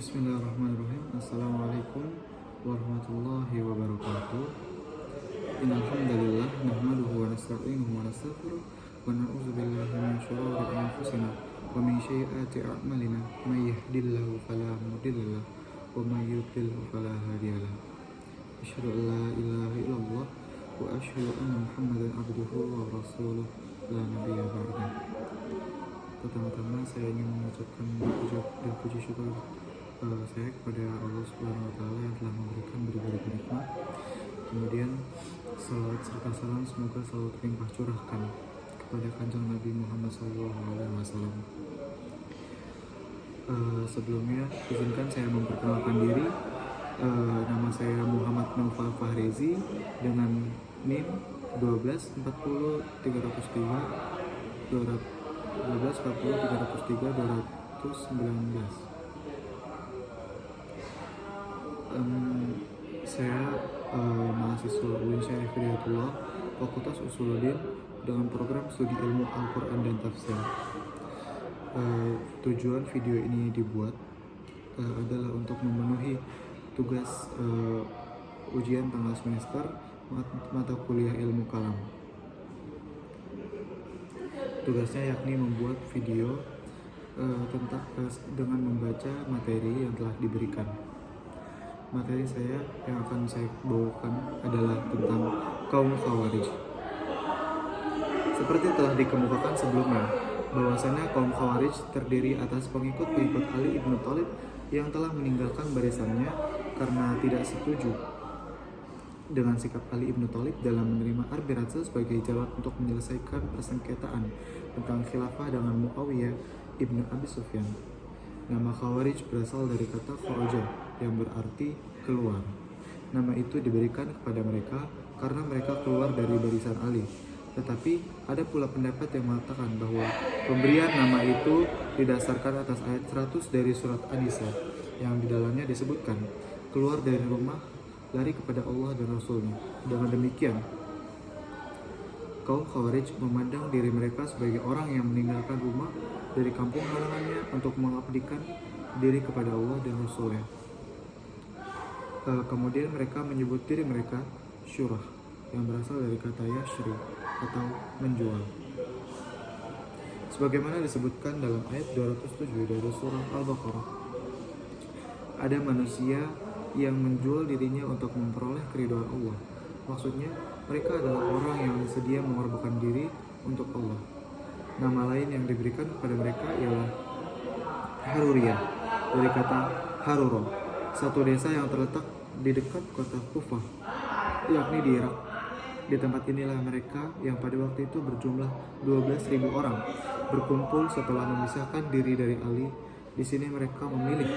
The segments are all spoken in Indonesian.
Bismillahirrahmanirrahim. Assalamualaikum warahmatullahi wabarakatuh. Innal hamdalillah nahmaduhu wa nasta'inuhu wa nastaghfiruh wa na'udzu billahi min shururi anfusina wa min sayyiati a'malina may yahdihillahu fala mudilla lahu wa may yudlil fala hadiya lahu. Asyhadu an la ilaha illallah wa asyhadu anna Muhammadan abduhu wa rasuluh la nabiyya ba'da. Pertama-tama saya ingin mengucapkan puji syukur saya kepada Allah Subhanahu wa Ta'ala yang telah memberikan berbagai nikmat. Kemudian salawat serta salam semoga selalu terlimpah curahkan kepada Kanjeng Nabi Muhammad SAW. Sebelumnya izinkan saya memperkenalkan diri. Nama saya Muhammad Naufal Fahrezi dengan NIM 2240319. Saya mahasiswa UIN Syarif Hidayatullah, Fakultas Usuluddin dengan program studi ilmu Al-Quran dan Tafsir. Tujuan video ini dibuat adalah untuk memenuhi tugas ujian tengah semester mata kuliah ilmu kalam. Tugasnya yakni membuat video tentang dengan membaca materi yang telah diberikan. Materi saya yang akan saya bawakan adalah tentang kaum Khawarij. Seperti telah dikemukakan sebelumnya, bahwasanya kaum Khawarij terdiri atas pengikut-pengikut Ali ibn Thalib yang telah meninggalkan barisannya karena tidak setuju dengan sikap Ali ibn Thalib dalam menerima Arbiraza sebagai jalan untuk menyelesaikan persengketaan tentang khilafah dengan Muawiyah ibn Abi Sufyan. Nama Khawarij berasal dari kata kharaja yang berarti keluar. Nama itu diberikan kepada mereka karena mereka keluar dari barisan Ali. Tetapi ada pula pendapat yang mengatakan bahwa pemberian nama itu didasarkan atas ayat 100 dari surat An-Nisa yang di dalamnya disebutkan keluar dari rumah, lari kepada Allah dan Rasulnya. Dengan demikian, kaum Khawarij memandang diri mereka sebagai orang yang meninggalkan rumah dari kampung halamannya untuk mengabdikan diri kepada Allah dan Rasulnya. Kemudian mereka menyebut diri mereka syurah yang berasal dari kata yashri atau menjual. Sebagaimana disebutkan dalam ayat 207 dari surah Al-Baqarah, ada manusia yang menjual dirinya untuk memperoleh keridhaan Allah. Maksudnya, mereka adalah orang yang sedia mengorbankan diri untuk Allah. Nama lain yang diberikan kepada mereka ialah Haruriyah, dari kata Haruro, satu desa yang terletak di dekat kota Kufah, yakni di Irak. Di tempat inilah mereka yang pada waktu itu berjumlah 12.000 orang berkumpul setelah memisahkan diri dari Ali. Di sini mereka memilih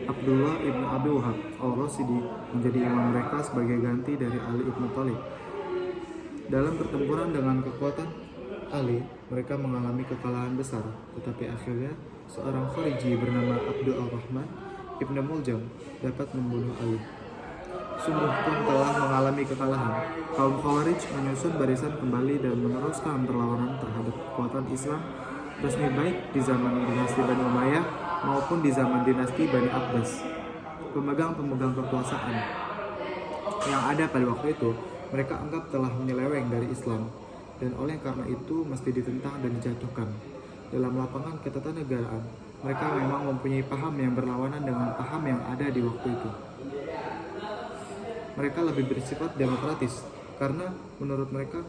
Abdullah ibn Abi Wahab al-Rasidi menjadi imam mereka sebagai ganti dari Ali ibn Thalib. Dalam pertempuran dengan kekuatan Ali, mereka mengalami kekalahan besar, tetapi akhirnya seorang Khariji bernama Abdul Rahman ibn Muljam dapat membunuh Ali. Sungguh pun telah mengalami kekalahan, kaum Khawarij menyusun barisan kembali dan meneruskan perlawanan terhadap kekuatan Islam resmi baik di zaman dinasti Bani Umayyah maupun di zaman dinasti Bani Abbas. Pemegang-pemegang kekuasaan yang ada pada waktu itu mereka anggap telah menyeleweng dari Islam dan oleh karena itu mesti ditentang dan dijatuhkan. Dalam lapangan ketatanegaraan, mereka memang mempunyai paham yang berlawanan dengan paham yang ada di waktu itu. Mereka lebih bersifat demokratis karena menurut mereka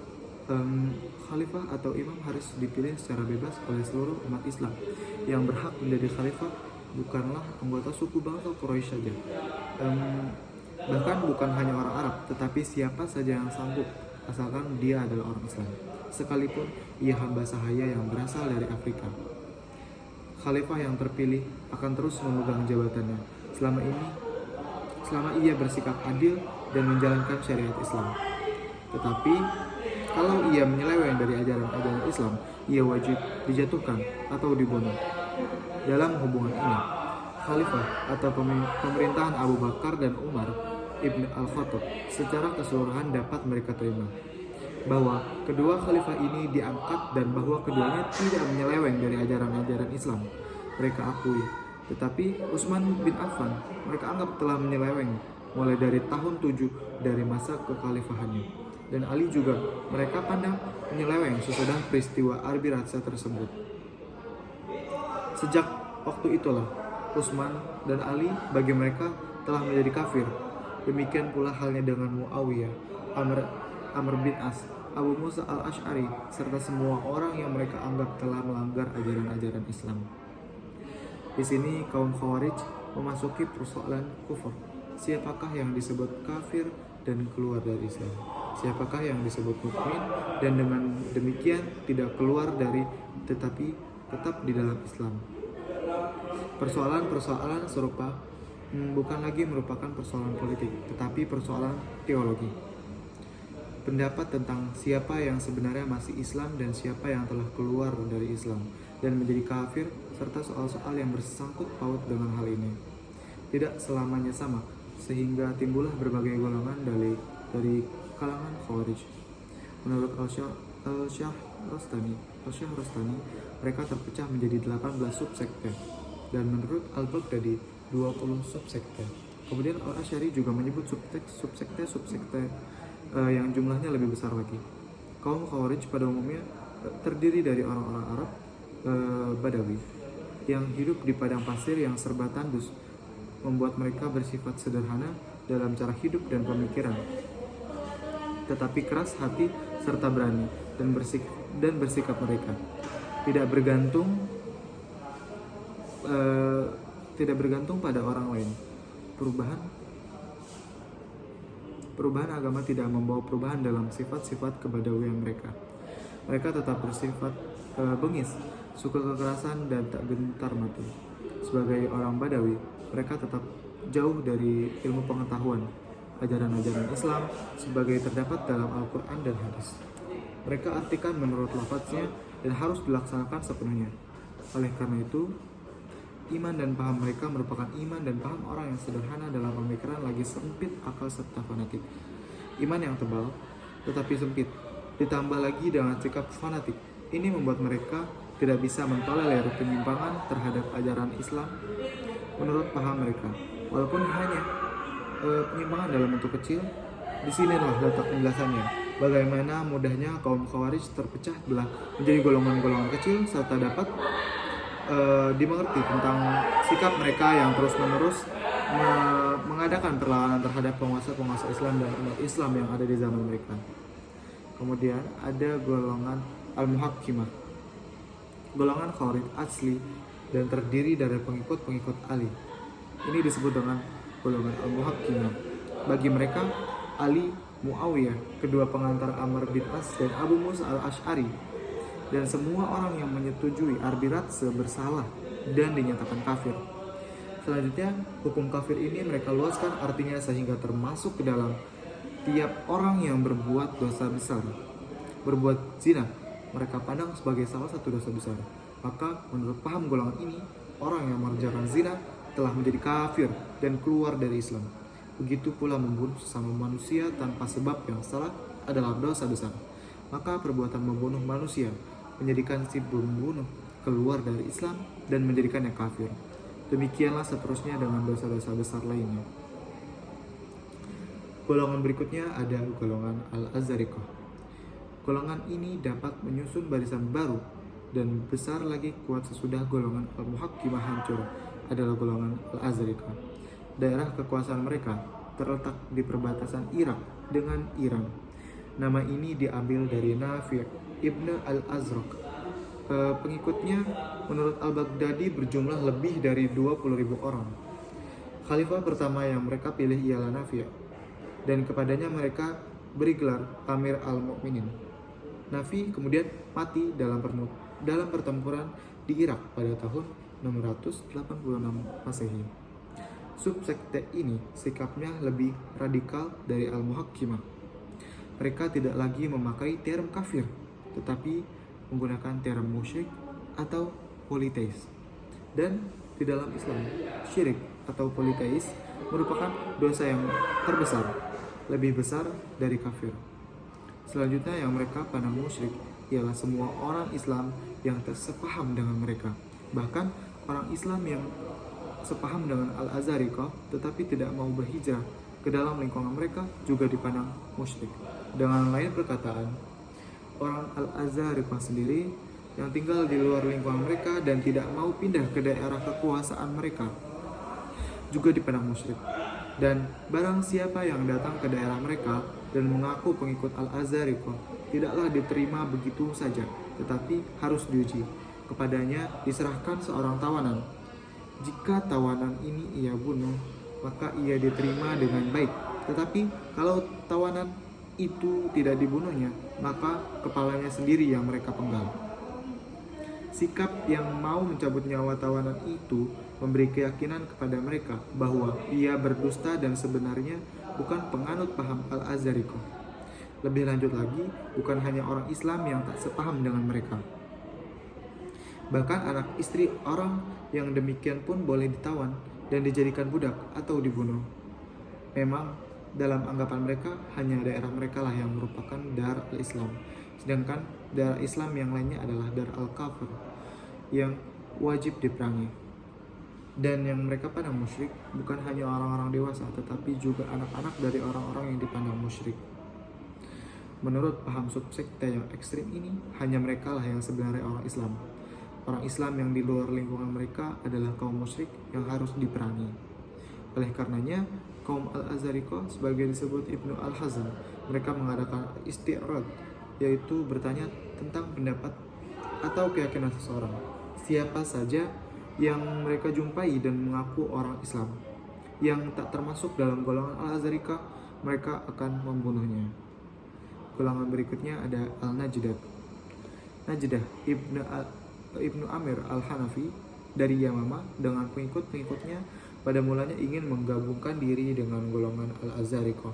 khalifah atau imam harus dipilih secara bebas oleh seluruh umat Islam. Yang berhak menjadi khalifah bukanlah anggota suku bangsa Quraisy saja, bahkan bukan hanya orang Arab, tetapi siapa saja yang sanggup asalkan dia adalah orang Islam, sekalipun ia hamba sahaya yang berasal dari Afrika. Khalifah yang terpilih akan terus memegang jabatannya selama ia bersikap adil dan menjalankan syariat Islam. Tetapi kalau ia menyeleweng dari ajaran-ajaran Islam, ia wajib dijatuhkan atau dibunuh. Dalam hubungan ini, khalifah atau pemerintahan Abu Bakar dan Umar ibn al-Khattab secara keseluruhan dapat mereka terima, bahwa kedua khalifah ini diangkat dan bahwa keduanya tidak menyeleweng dari ajaran-ajaran Islam. Mereka akui, tetapi Utsman bin Affan mereka anggap telah menyeleweng mulai dari tahun 7 dari masa kekhalifahannya, dan Ali juga mereka pandang menyeleweng sesudah peristiwa Arbiratsa tersebut. Sejak waktu itulah Utsman dan Ali bagi mereka telah menjadi kafir. Demikian pula halnya dengan Muawiyah, Amr bin As, Abu Musa al-Ash'ari, serta semua orang yang mereka anggap telah melanggar ajaran-ajaran Islam. Di sini kaum Khawarij memasuki persoalan kufur. Siapakah yang disebut kafir dan keluar dari Islam? Siapakah yang disebut mukmin dan dengan demikian tidak keluar dari tetapi tetap di dalam Islam? Persoalan-persoalan serupa bukan lagi merupakan persoalan politik, tetapi persoalan teologi. Pendapat tentang siapa yang sebenarnya masih Islam dan siapa yang telah keluar dari Islam dan menjadi kafir, serta soal-soal yang bersangkut paut dengan hal ini tidak selamanya sama, sehingga timbullah berbagai golongan dari kalangan Khawarij. Menurut Al-Syah Rostani, mereka terpecah menjadi 18 subsekte, dan menurut Al-Baghdadi 20 subsekte. Kemudian Al-Asy'ari juga menyebut subsekte yang jumlahnya lebih besar lagi. Kaum Khawarij pada umumnya terdiri dari orang-orang Arab Badawi yang hidup di padang pasir yang serba tandus, membuat mereka bersifat sederhana dalam cara hidup dan pemikiran, tetapi keras hati serta berani dan bersikap mereka tidak bergantung pada orang lain. Perubahan agama tidak membawa perubahan dalam sifat-sifat kebadawian mereka. Mereka tetap bersifat bengis, suka kekerasan dan tak gentar mati. Sebagai orang Badawi, mereka tetap jauh dari ilmu pengetahuan, ajaran-ajaran Islam sebagai terdapat dalam Al-Quran dan hadis. Mereka artikan menurut lafaznya dan harus dilaksanakan sepenuhnya. Oleh karena itu, iman dan paham mereka merupakan iman dan paham orang yang sederhana dalam pemikiran lagi sempit akal serta fanatik. Iman yang tebal tetapi sempit, ditambah lagi dengan sikap fanatik, ini membuat mereka tidak bisa mentolerir penyimpangan terhadap ajaran Islam menurut paham mereka. Walaupun hanya penyimpangan dalam bentuk kecil, disinilah letak penjelasannya. Bagaimana mudahnya kaum Khawarij terpecah belah menjadi golongan-golongan kecil serta dapat dimengerti tentang sikap mereka yang terus-menerus mengadakan perlawanan terhadap penguasa-penguasa Islam dan umat Islam yang ada di zaman mereka. Kemudian ada golongan Al-Muhakkimah, golongan Khawarij asli dan terdiri dari pengikut-pengikut Ali. Ini disebut dengan golongan Al-Muhakkimah. Bagi mereka, Ali, Muawiyah, kedua pengantar Amr bin As dan Abu Musa al-Ash'ari, dan semua orang yang menyetujui Arbiratsa bersalah dan dinyatakan kafir. Selanjutnya, hukum kafir ini mereka luaskan artinya sehingga termasuk ke dalam tiap orang yang berbuat dosa besar. Berbuat zina, mereka pandang sebagai salah satu dosa besar. Maka menurut paham golongan ini, orang yang mengerjakan zina telah menjadi kafir dan keluar dari Islam. Begitu pula membunuh sesama manusia tanpa sebab yang salah adalah dosa besar. Maka perbuatan membunuh manusia menjadikan si pembunuh keluar dari Islam dan menjadikannya kafir. Demikianlah seterusnya dengan dosa-dosa besar lainnya. Golongan berikutnya ada golongan Al-Azariqah. Golongan ini dapat menyusun barisan baru dan besar lagi kuat sesudah golongan Al-Muhakkimah hancur adalah golongan Al-Azariqah. Daerah kekuasaan mereka terletak di perbatasan Irak dengan Iran. Nama ini diambil dari Nafi' ibn al-Azraq. Pengikutnya menurut Al-Baghdadi berjumlah lebih dari 20.000 orang. Khalifah pertama yang mereka pilih ialah Nafi', dan kepadanya mereka beri gelar Amir al-Mu'minin. Nafi' kemudian mati dalam pertempuran di Irak pada tahun 686 Masehi. Subsekte ini sikapnya lebih radikal dari Al-Muhakkimah. Mereka tidak lagi memakai term kafir, tetapi menggunakan term musyrik atau politeis. Dan di dalam Islam, syirik atau politeis merupakan dosa yang terbesar, lebih besar dari kafir. Selanjutnya yang mereka pandang musyrik ialah semua orang Islam yang tak sepaham dengan mereka. Bahkan orang Islam yang sepaham dengan Al-Azhariqah tetapi tidak mau berhijrah ke dalam lingkungan mereka juga dipandang musyrik. Dengan lain perkataan, orang Al-Azhariqah sendiri yang tinggal di luar lingkungan mereka dan tidak mau pindah ke daerah kekuasaan mereka juga dipandang musyrik. Dan barang siapa yang datang ke daerah mereka dan mengaku pengikut Al-Azhariqah tidaklah diterima begitu saja, tetapi harus diuji. Kepadanya diserahkan seorang tawanan. Jika tawanan ini ia bunuh, maka ia diterima dengan baik. Tetapi kalau tawanan itu tidak dibunuhnya, maka kepalanya sendiri yang mereka penggal. Sikap yang mau mencabut nyawa tawanan itu memberi keyakinan kepada mereka bahwa ia berdusta dan sebenarnya bukan penganut paham Al-Azhariqah. Lebih lanjut lagi, bukan hanya orang Islam yang tak sepaham dengan mereka. Bahkan anak istri orang yang demikian pun boleh ditawan dan dijadikan budak atau dibunuh. Memang dalam anggapan mereka hanya daerah mereka lah yang merupakan dar al-Islam, sedangkan daerah Islam yang lainnya adalah dar al-Kafir yang wajib diperangi. Dan yang mereka pandang musyrik bukan hanya orang-orang dewasa, tetapi juga anak-anak dari orang-orang yang dipandang musyrik. Menurut paham subsekte yang ekstrim ini, hanya mereka lah yang sebenarnya orang Islam. Orang Islam yang di luar lingkungan mereka adalah kaum musyrik yang harus diperangi. Oleh karenanya, kaum Al-Azhariqah sebagai disebut Ibnu Al-Hazm, mereka mengadakan isti'rad, yaitu bertanya tentang pendapat atau keyakinan seseorang. Siapa saja yang mereka jumpai dan mengaku orang Islam yang tak termasuk dalam golongan Al-Azhariqah, mereka akan membunuhnya. Golongan berikutnya ada Al-Najdah. Najdah Ibnu Amir Al-Hanafi dari Yamamah dengan pengikut-pengikutnya pada mulanya ingin menggabungkan diri dengan golongan Al-Azhariqah.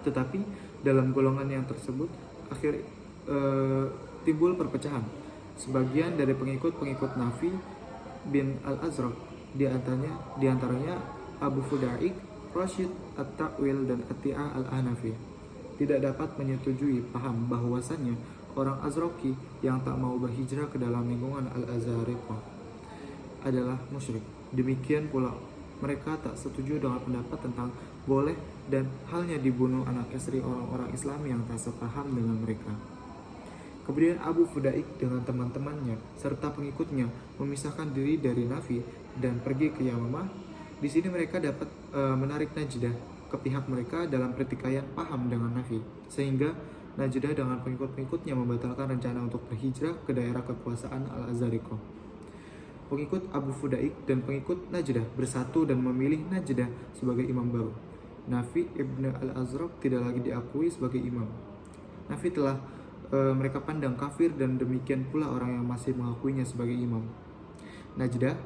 Tetapi dalam golongan yang tersebut timbul perpecahan. Sebagian dari pengikut-pengikut Nafi bin Al-Azraq, di antaranya Abu Fudaik, Rashid At-Ta'wil dan Ati'ah Al-Hanafi, tidak dapat menyetujui paham bahwasannya orang Azraqi yang tak mau berhijrah ke dalam lingkungan Al-Azhariqah adalah musyrik. Demikian pula mereka tak setuju dengan pendapat tentang boleh dan halnya dibunuh anak istri orang-orang Islam yang tak sepaham dengan mereka. Kemudian Abu Fudaik dengan teman-temannya serta pengikutnya memisahkan diri dari Nafi dan pergi ke Yamamah. Di sini mereka dapat menarik Najdah ke pihak mereka dalam pertikaian paham dengan Nafi, sehingga Najdah dengan pengikut-pengikutnya membatalkan rencana untuk berhijrah ke daerah kekuasaan Al-Azhariqah. Pengikut Abu Fudaik dan pengikut Najdah bersatu dan memilih Najdah sebagai imam baru. Nafi ibn al-Azraq tidak lagi diakui sebagai imam. Nafi telah mereka pandang kafir dan demikian pula orang yang masih mengakuinya sebagai imam. Najdah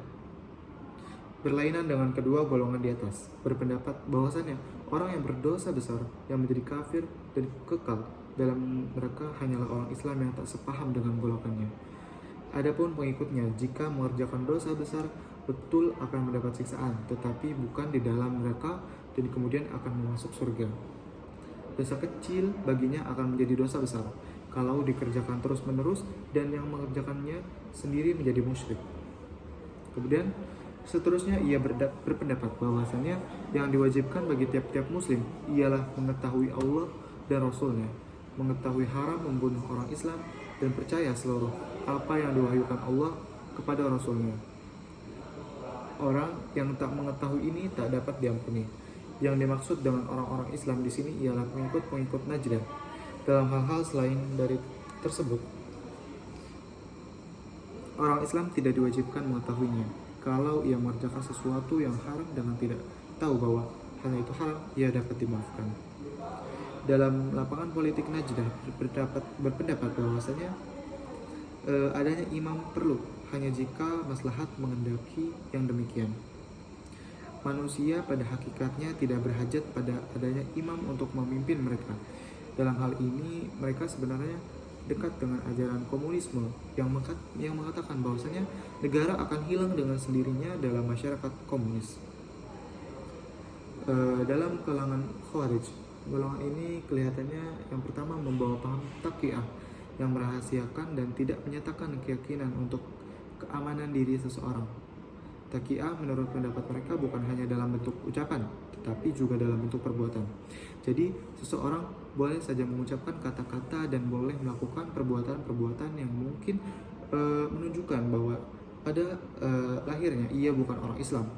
berlainan dengan kedua golongan di atas, berpendapat bahwasannya orang yang berdosa besar yang menjadi kafir dan kekal dalam mereka hanyalah orang Islam yang tak sepaham dengan golongannya. Adapun pengikutnya jika mengerjakan dosa besar betul akan mendapat siksaan, tetapi bukan di dalam neraka dan kemudian akan masuk surga. Dosa kecil baginya akan menjadi dosa besar kalau dikerjakan terus-menerus dan yang mengerjakannya sendiri menjadi musyrik. Kemudian seterusnya ia berpendapat bahwasannya yang diwajibkan bagi tiap-tiap muslim ialah mengetahui Allah dan Rasulnya, mengetahui haram membunuh orang Islam, dan percaya seluruh apa yang diwahyukan Allah kepada Rasulnya. Orang yang tak mengetahui ini tak dapat diampuni. Yang dimaksud dengan orang-orang Islam di sini ialah pengikut-pengikut Najdah. Dalam hal-hal selain dari tersebut, orang Islam tidak diwajibkan mengetahuinya. Kalau ia mengerjakan sesuatu yang haram dengan tidak tahu bahwa hal itu haram, ia dapat dimaafkan. Dalam lapangan politik Najdah berpendapat bahwasanya adanya imam perlu hanya jika maslahat mengendaki yang demikian. Manusia pada hakikatnya tidak berhajat pada adanya imam untuk memimpin mereka. Dalam hal ini mereka sebenarnya dekat dengan ajaran komunisme yang mengatakan bahwasanya negara akan hilang dengan sendirinya dalam masyarakat komunis. Dalam kalangan Khawarij, golongan ini kelihatannya yang pertama membawa paham taqiyah yang merahasiakan dan tidak menyatakan keyakinan untuk keamanan diri seseorang. Taqiyah menurut pendapat mereka bukan hanya dalam bentuk ucapan, tetapi juga dalam bentuk perbuatan. Jadi, seseorang boleh saja mengucapkan kata-kata dan boleh melakukan perbuatan-perbuatan yang mungkin menunjukkan bahwa pada lahirnya ia bukan orang Islam,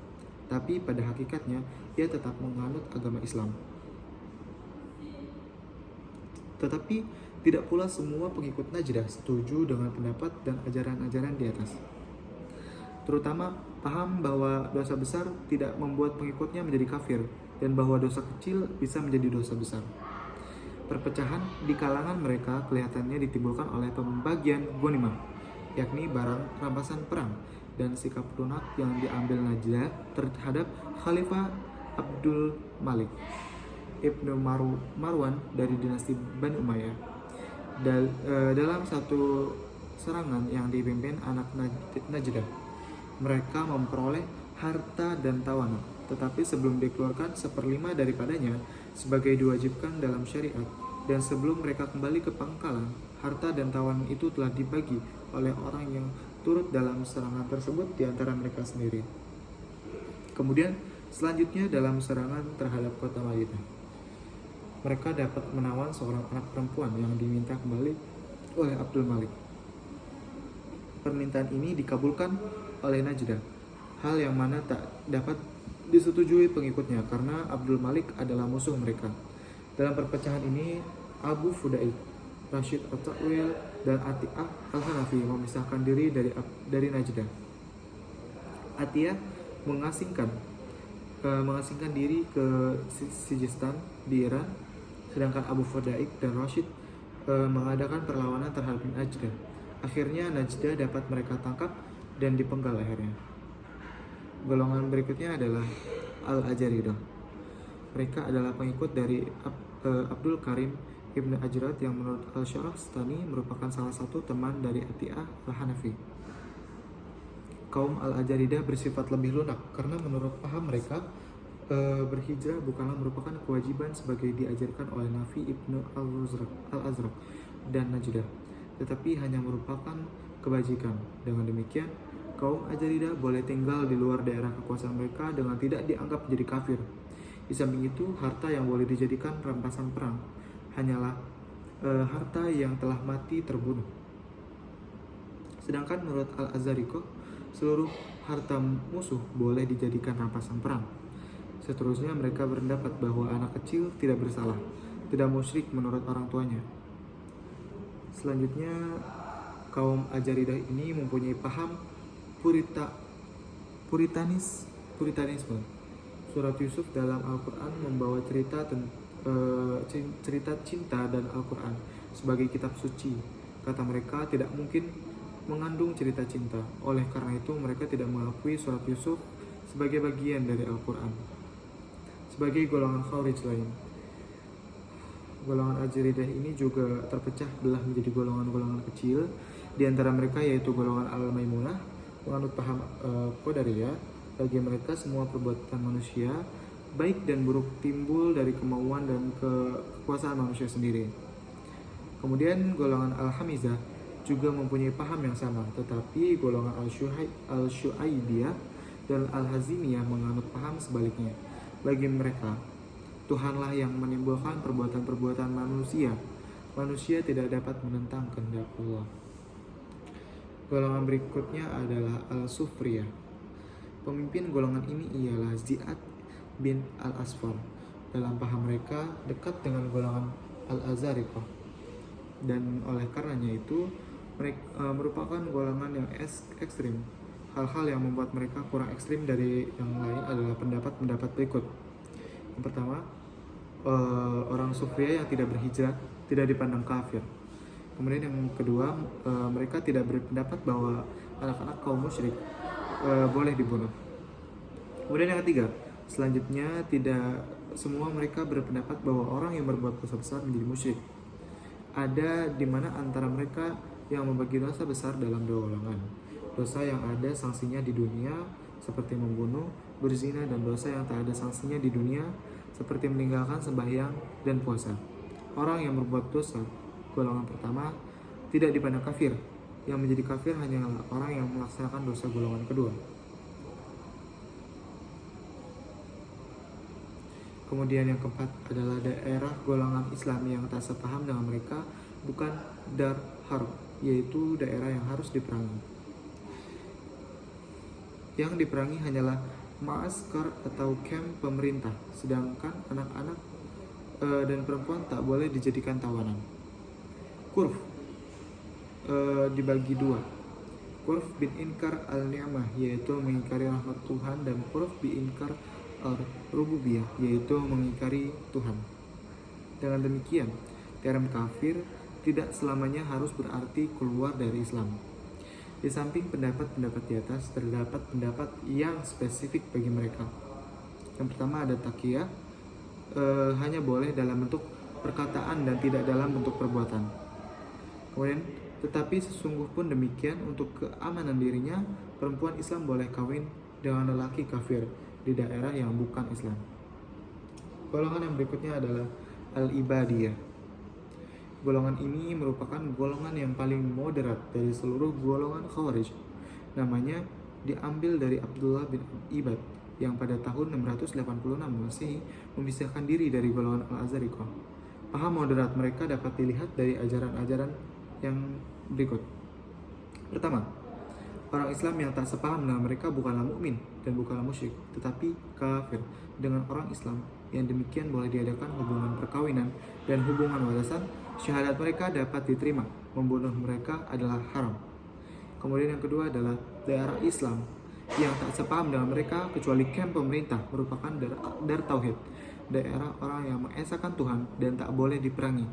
tapi pada hakikatnya ia tetap menganut agama Islam. Tetapi tidak pula semua pengikut Najdah setuju dengan pendapat dan ajaran-ajaran di atas. Terutama paham bahwa dosa besar tidak membuat pengikutnya menjadi kafir dan bahwa dosa kecil bisa menjadi dosa besar. Perpecahan di kalangan mereka kelihatannya ditimbulkan oleh pembagian ghanimah, yakni barang rampasan perang, dan sikap lunak yang diambil Najdah terhadap Khalifah Abdul Malik Ibnu Marwan dari dinasti Bani Umayyah. Dalam satu serangan yang dipimpin anak Najdah, mereka memperoleh harta dan tawanan, tetapi sebelum dikeluarkan 1/5 daripadanya sebagai diwajibkan dalam syariat, dan sebelum mereka kembali ke pangkalan, harta dan tawanan itu telah dibagi oleh orang yang turut dalam serangan tersebut di antara mereka sendiri. Kemudian selanjutnya dalam serangan terhadap kota Madinah, mereka dapat menawan seorang anak perempuan yang diminta kembali oleh Abdul Malik. Permintaan ini dikabulkan oleh Najdah, hal yang mana tak dapat disetujui pengikutnya karena Abdul Malik adalah musuh mereka. Dalam perpecahan ini, Abu Fudail, Rashid At-Ta'wil, dan Atiyah Al-Hanafi memisahkan diri dari Najdah. Atiyah mengasingkan diri ke Sijistan di Iran, sedangkan Abu Fudail dan Rashid mengadakan perlawanan terhadap Najdah. Akhirnya Najdah dapat mereka tangkap dan dipenggal lehernya. Golongan berikutnya adalah Al-Ajaridah. Mereka adalah pengikut dari Abdul Karim Ibn Ajrat yang menurut Al-Syarastani merupakan salah satu teman dari Atiyah Al-Hanafi. Kaum Al-Ajaridah bersifat lebih lunak karena menurut paham mereka berhijrah bukanlah merupakan kewajiban sebagai diajarkan oleh Nafi Ibnu Al-Azraq dan Najdah, tetapi hanya merupakan kebajikan. Dengan demikian, kaum Ajaridah boleh tinggal di luar daerah kekuasaan mereka dengan tidak dianggap menjadi kafir. Di samping itu, harta yang boleh dijadikan rampasan perang hanyalah harta yang telah mati terbunuh. Sedangkan menurut Al-Azariqah, seluruh harta musuh boleh dijadikan rampasan perang. Seterusnya mereka berpendapat bahwa anak kecil tidak bersalah, tidak musyrik menurut orang tuanya. Selanjutnya, kaum Ajaridah ini mempunyai paham Puritanisme. Surat Yusuf dalam Al-Quran membawa cerita cinta dan Al-Quran sebagai kitab suci. Kata mereka tidak mungkin mengandung cerita cinta. Oleh karena itu mereka tidak mengakui surat Yusuf sebagai bagian dari Al-Quran. Sebagai golongan Khawarij lain, golongan Ajaridah ini juga terpecah belah menjadi golongan-golongan kecil. Di antara mereka yaitu golongan Al-Maimunah, menganut paham Qadariyah. Bagi mereka semua perbuatan manusia, baik dan buruk, timbul dari kemauan dan kekuasaan manusia sendiri. Kemudian golongan Al-Hamizah juga mempunyai paham yang sama, tetapi golongan Al-Syu'aibiyah dan Al-Hazimiyah menganut paham sebaliknya. Bagi mereka, Tuhanlah yang menimbulkan perbuatan-perbuatan manusia. Manusia tidak dapat menentang kehendak Allah. Golongan berikutnya adalah Al-Sufriyah. Pemimpin golongan ini ialah Ziyad bin Al-Asfar. Dalam paham mereka dekat dengan golongan Al-Azariqah, dan oleh karenanya itu mereka merupakan golongan yang ekstrim. Hal-hal yang membuat mereka kurang ekstrim dari yang lain adalah pendapat-pendapat berikut. Yang pertama, orang Sufriyah yang tidak berhijrah tidak dipandang kafir. Kemudian yang kedua, mereka tidak berpendapat bahwa anak-anak kaum musyrik boleh dibunuh. Kemudian yang ketiga, selanjutnya tidak semua mereka berpendapat bahwa orang yang berbuat dosa besar menjadi musyrik. Ada di mana antara mereka yang membagi dosa besar dalam dua golongan. Dosa yang ada sanksinya di dunia seperti membunuh, berzina, dan dosa yang tak ada sanksinya di dunia seperti meninggalkan sembahyang dan puasa. Orang yang berbuat dosa golongan pertama tidak dipandang kafir. Yang menjadi kafir hanyalah orang yang melaksanakan dosa golongan kedua. Kemudian yang keempat adalah daerah golongan Islam yang tak sepaham dengan mereka bukan dar harb, yaitu daerah yang harus diperangi. Yang diperangi hanyalah maaskar atau camp pemerintah, sedangkan anak-anak dan perempuan tak boleh dijadikan tawanan. Kurf dibagi dua. Kurf bin inkar al-ni'mah, yaitu mengingkari rahmat Tuhan, dan kurf bin inkar rububiyah, yaitu mengingkari Tuhan. Dengan demikian, term kafir tidak selamanya harus berarti keluar dari Islam. Di samping pendapat-pendapat di atas, terdapat pendapat yang spesifik bagi mereka. Yang pertama ada taqiyah, hanya boleh dalam bentuk perkataan dan tidak dalam bentuk perbuatan. Kemudian, tetapi sesungguh pun demikian, untuk keamanan dirinya, perempuan Islam boleh kawin dengan lelaki kafir di daerah yang bukan Islam. Golongan yang berikutnya adalah al-ibadiyah. Golongan ini merupakan golongan yang paling moderat dari seluruh golongan Khawarij. Namanya diambil dari Abdullah bin Ibad yang pada tahun 686 Masehi memisahkan diri dari golongan Al-Azariqah. Paham moderat mereka dapat dilihat dari ajaran-ajaran yang berikut. Pertama, orang Islam yang tak sepaham dengan mereka bukanlah mukmin dan bukanlah musyrik, tetapi kafir. Dengan orang Islam yang demikian boleh diadakan hubungan perkawinan dan hubungan warisan. Syahadat mereka dapat diterima. Membunuh mereka adalah haram. Kemudian yang kedua adalah daerah Islam yang tak sepaham dengan mereka kecuali kamp pemerintah, merupakan dar tauhid, daerah orang yang mengesahkan Tuhan dan tak boleh diperangi.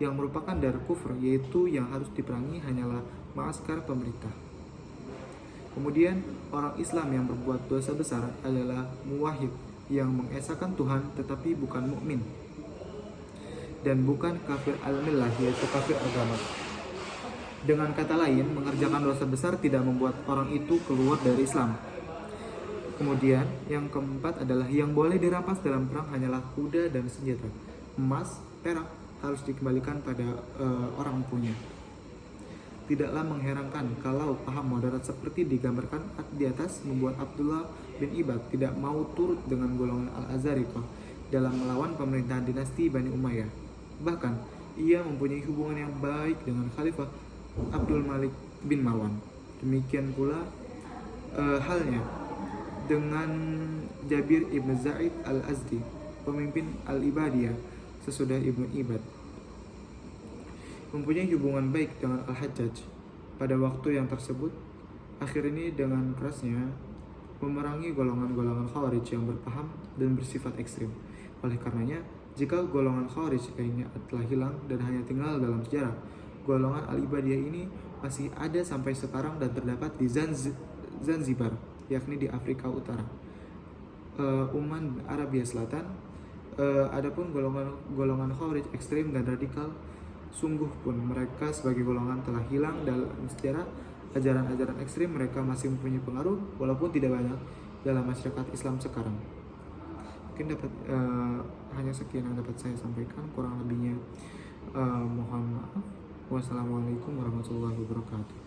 Yang merupakan dar kufur, yaitu yang harus diperangi hanyalah maaskar pemerintah. Kemudian orang Islam yang berbuat dosa besar adalah muwahhid, yang mengesahkan Tuhan tetapi bukan mukmin dan bukan kafir al-millah, yaitu kafir agama. Dengan kata lain, mengerjakan dosa besar tidak membuat orang itu keluar dari Islam. Kemudian yang keempat adalah yang boleh dirampas dalam perang hanyalah kuda dan senjata. Emas, perak harus dikembalikan pada orang punya. Tidaklah mengherankan kalau paham moderat seperti digambarkan di atas membuat Abdullah bin Ibad tidak mau turut dengan golongan Al-Azariqah dalam melawan pemerintahan dinasti Bani Umayyah. Bahkan, ia mempunyai hubungan yang baik dengan Khalifah Abdul Malik bin Marwan. Demikian pula halnya dengan Jabir ibn Zaid al-Azdi, pemimpin Al-Ibadiyah sesudah Ibnu Ibad. Mempunyai hubungan baik dengan Al-Hajjaj. Pada waktu yang tersebut, akhir ini dengan kerasnya memerangi golongan-golongan Khawarij yang berpaham dan bersifat ekstrim. Oleh karenanya, jika golongan Khawarij lainnya telah hilang dan hanya tinggal dalam sejarah, golongan Al-Ibadiyah ini masih ada sampai sekarang dan terdapat di Zanzibar, yakni di Afrika Utara, Oman, Arabia Selatan. Adapun golongan Khawarij ekstrim dan radikal, sungguh pun mereka sebagai golongan telah hilang dalam sejarah. Ajaran-ajaran ekstrim mereka masih mempunyai pengaruh walaupun tidak banyak dalam masyarakat Islam sekarang. Mungkin hanya sekian yang dapat saya sampaikan, kurang lebihnya mohon maaf. Wassalamualaikum warahmatullahi wabarakatuh.